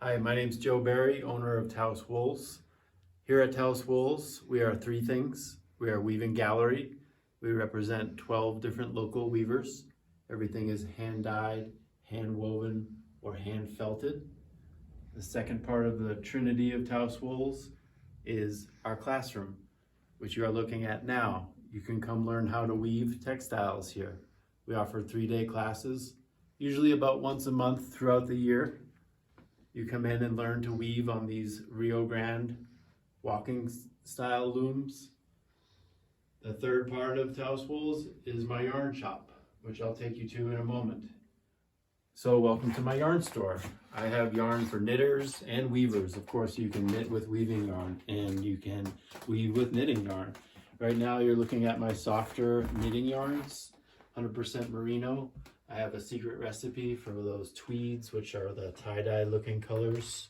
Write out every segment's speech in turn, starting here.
Hi, my name is Joe Barry, owner of Taos Wools. Here at Taos Wools, we are three things. We are a weaving gallery. We represent 12 different local weavers. Everything is hand dyed, hand woven, or hand felted. The second part of the trinity of Taos Wools is our classroom, which you are looking at now. You can come learn how to weave textiles here. We offer 3-day classes, usually about once a month throughout the year. You come in and learn to weave on these Rio Grande walking style looms. The third part of Taos Wools is my yarn shop, which I'll take you to in a moment. So welcome to my yarn store. I have yarn for knitters and weavers. Of course, you can knit with weaving yarn and you can weave with knitting yarn. Right now you're looking at my softer knitting yarns, 100% merino. I have a secret recipe for those tweeds, which are the tie-dye looking colors.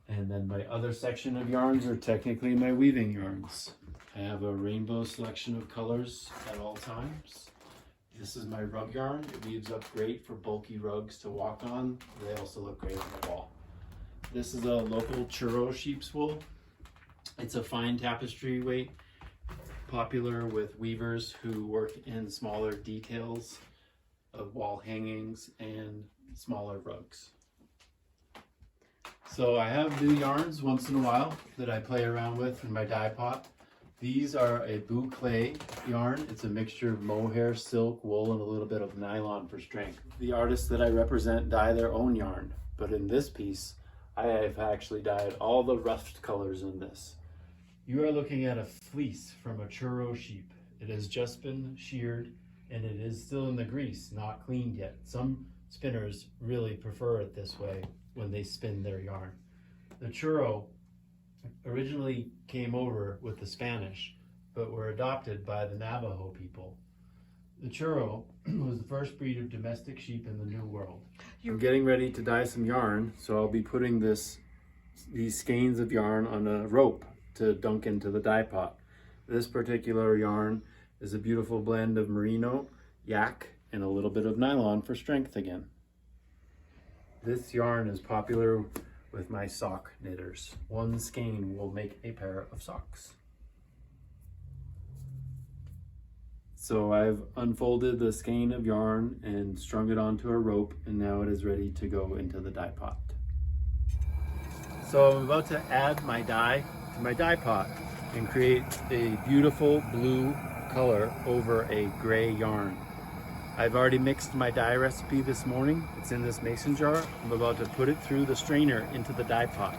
And then my other section of yarns are technically my weaving yarns. I have a rainbow selection of colors at all times. This is my rug yarn. It weaves up great for bulky rugs to walk on. They also look great on the wall. This is a local churro sheep's wool. It's a fine tapestry weight, popular with weavers who work in smaller details of wall hangings and smaller rugs. So I have new yarns once in a while that I play around with in my dye pot. These are a boucle yarn. It's a mixture of mohair, silk, wool, and a little bit of nylon for strength. The artists that I represent dye their own yarn, but in this piece, I have actually dyed all the roughed colors in this. You are looking at a fleece from a churro sheep. It has just been sheared and it is still in the grease, not cleaned yet. Some spinners really prefer it this way when they spin their yarn. The churro originally came over with the Spanish, but were adopted by the Navajo people. The churro was the first breed of domestic sheep in the New World. I'm getting ready to dye some yarn, so I'll be putting these skeins of yarn on a rope to dunk into the dye pot. This particular yarn is a beautiful blend of merino, yak, and a little bit of nylon for strength again. This yarn is popular with my sock knitters. One skein will make a pair of socks. So I've unfolded the skein of yarn and strung it onto a rope, and now it is ready to go into the dye pot. So I'm about to add my dye to my dye pot and create a beautiful blue color over a gray yarn. I've already mixed my dye recipe this morning. It's in this mason jar. I'm about to put it through the strainer into the dye pot.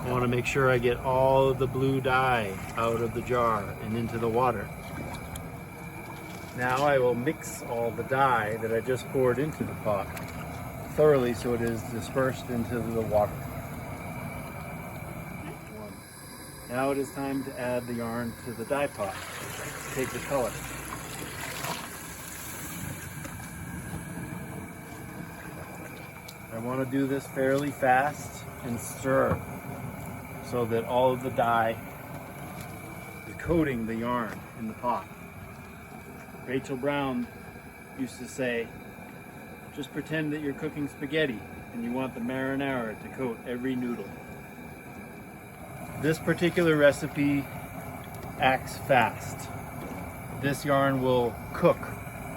I want to make sure I get all of the blue dye out of the jar and into the water. Now I will mix all the dye that I just poured into the pot thoroughly so it is dispersed into the water. Now it is time to add the yarn to the dye pot to take the color. I want to do this fairly fast and stir so that all of the dye is coating the yarn in the pot. Rachel Brown used to say, just pretend that you're cooking spaghetti and you want the marinara to coat every noodle. This particular recipe acts fast. This yarn will cook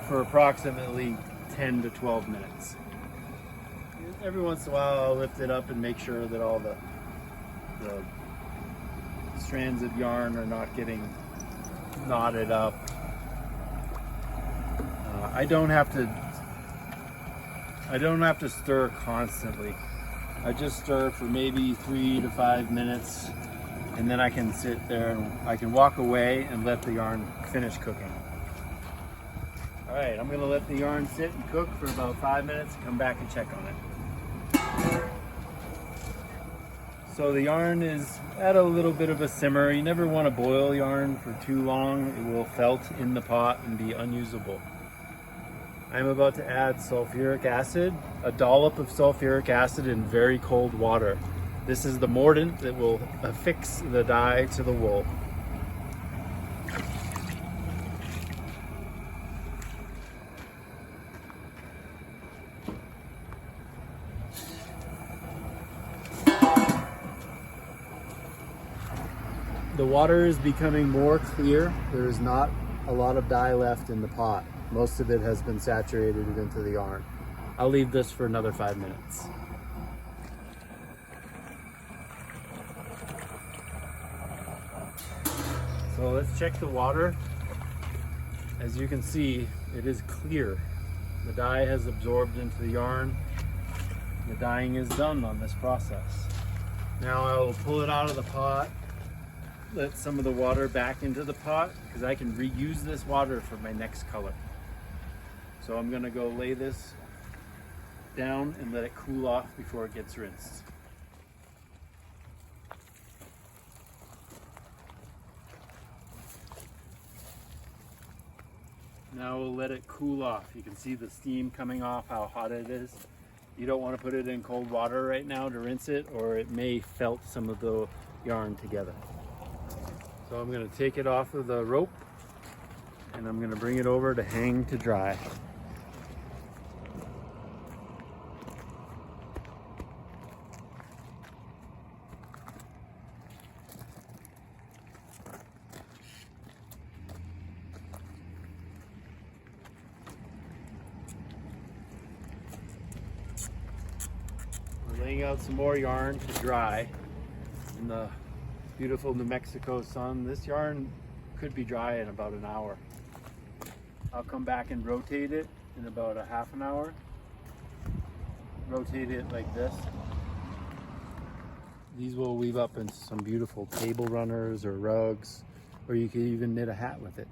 for approximately 10 to 12 minutes. Every once in a while I'll lift it up and make sure that all the strands of yarn are not getting knotted up. I don't have to stir constantly. I just stir for maybe 3 to 5 minutes, and then I can sit there and I can walk away and let the yarn finish cooking. All right, I'm gonna let the yarn sit and cook for about 5 minutes and come back and check on it. So the yarn is at a little bit of a simmer. You never want to boil yarn for too long. It will felt in the pot and be unusable. I'm about to add sulfuric acid, a dollop of sulfuric acid in very cold water. This is the mordant that will affix the dye to the wool. The water is becoming more clear. There is not a lot of dye left in the pot. Most of it has been saturated into the yarn. I'll leave this for another 5 minutes. So let's check the water. As you can see, it is clear. The dye has absorbed into the yarn. The dyeing is done on this process. Now I will pull it out of the pot, let some of the water back into the pot, because I can reuse this water for my next color. So I'm gonna go lay this down and let it cool off before it gets rinsed. Now we'll let it cool off. You can see the steam coming off, how hot it is. You don't want to put it in cold water right now to rinse it, or it may felt some of the yarn together. So I'm going to take it off of the rope and I'm going to bring it over to hang to dry. Laying out some more yarn to dry in the beautiful New Mexico sun. This yarn could be dry in about an hour. I'll come back and rotate it in about a half an hour. Rotate it like this. These will weave up into some beautiful table runners or rugs, or you could even knit a hat with it.